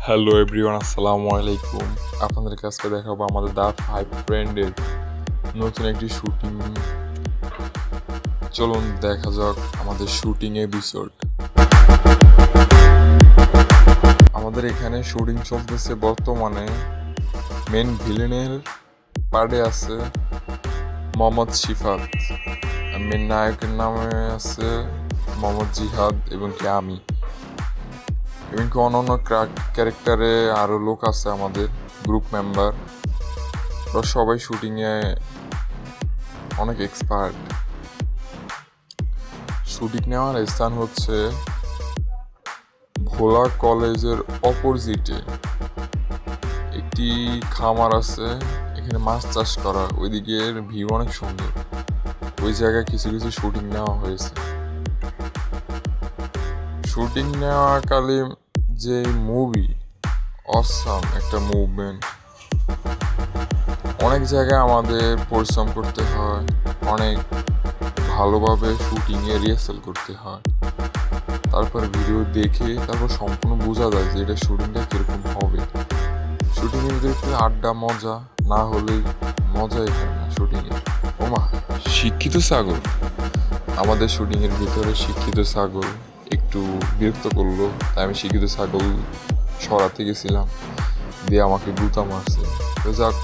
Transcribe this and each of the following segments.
Hello everyone, আসসালামু আলাইকুম। আপনাদের কাছে দেখাবো আমাদের দা 5 ফ্রেন্ডের নতুন একটি শুটিং। চলুন দেখা যাক আমাদের শুটিং এপিসোড। আমাদের এখানে শুটিং চলতেছে বর্তমানে। মেন ভিলেনের পার্টে আছে মোহাম্মদ শিফাত, মেন নায়কের নামে আছে মোহাম্মদ জিহাদ এবং কি আমি, এবং কি অন্যান্য ক্যারেক্টারে আরও লোক আছে আমাদের গ্রুপ মেম্বার। ওরা সবাই শুটিংয়ে অনেক এক্সপার্ট। শুটিং নেওয়ার স্থান হচ্ছে ভোলা কলেজের অপোজিটে একটি খামার আছে, এখানে মাছ চাষ করা, ওইদিকের ভিউ অনেক সুন্দর। ওই জায়গায় কিছু কিছু শুটিং নেওয়া হয়েছে। শুটিং নেওয়াকালে যে মুভি, অসাম একটা মুভমেন্ট। অনেক জায়গায় আমাদের পরিশ্রম করতে হয়, অনেক ভালোভাবে শুটিংয়ে রিহার্সাল করতে হয়, তারপর ভিডিও দেখে তারপর সম্পূর্ণ বোঝা যায় যে এটা শুটিংটা কীরকম হবে। শুটিংয়ের ভিতরে একটু আড্ডা মজা না হলে মজাই হয় না শুটিংয়ে। ওমা, শিক্ষিত সাগর আমাদের শুটিংয়ের ভিতরে শিক্ষিত সাগর একটু বিরক্ত করলো, তাই আমি শিক্ষিত ছাগল সরাতে গেছিলাম, দিয়ে আমাকে গুতা মারছে। তো যাক,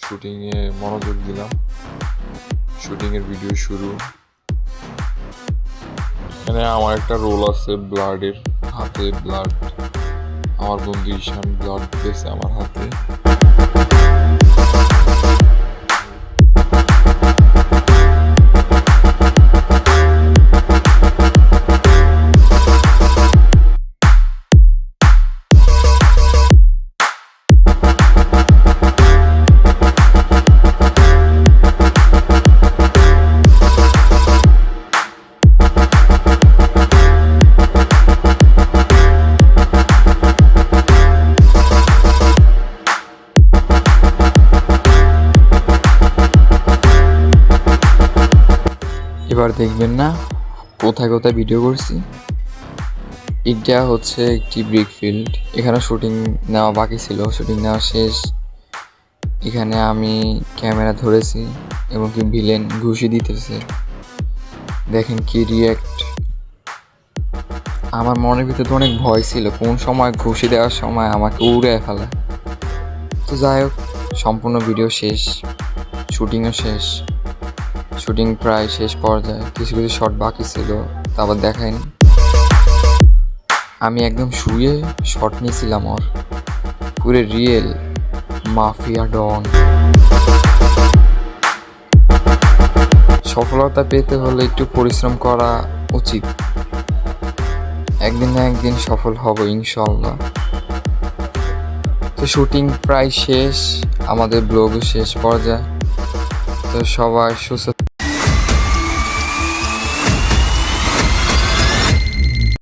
শুটিংয়ে মনোযোগ দিলাম। শুটিংয়ের ভিডিও শুরু। এখানে আমার একটা রোল আছে ব্লাডের, হাতে ব্লাড। আমার বন্ধু ঈশান ব্লাড দিয়েছে আমার হাতে। এবার দেখবেন না কোথায় কোথায় ভিডিও করছি। এটা হচ্ছে একটি ব্রিক ফিল্ড, এখানে শুটিং নেওয়া বাকি ছিল, শুটিং নেওয়া শেষ। এখানে আমি ক্যামেরা ধরেছি এবং কি ভিলেন ঘুষি দিতেছে, দেখেন কি রিয়্যাক্ট। আমার মনের ভিতরে তো অনেক ভয় ছিল, কোন সময় ঘুষি দেওয়ার সময় আমাকে উড়ে ফেলা। তো যাই হোক, সম্পূর্ণ ভিডিও শেষ, শুটিংও শেষ। শুটিং প্রায় শেষ পর্যায়ে, কিছু কিছু শট বাকি ছিল, তা আবার দেখায়নি। আমি একদম শুয়ে শট নিয়েছিলাম, ওর পুরো রিয়েল মাফিয়া ডন। সফলতা পেতে হলে একটু পরিশ্রম করা উচিত, একদিন না একদিন সফল হব ইনশাল্লাহ। তো শুটিং প্রায় শেষ, আমাদের ব্লগও শেষ পর্যায়ে। তো সবাই সুস্থ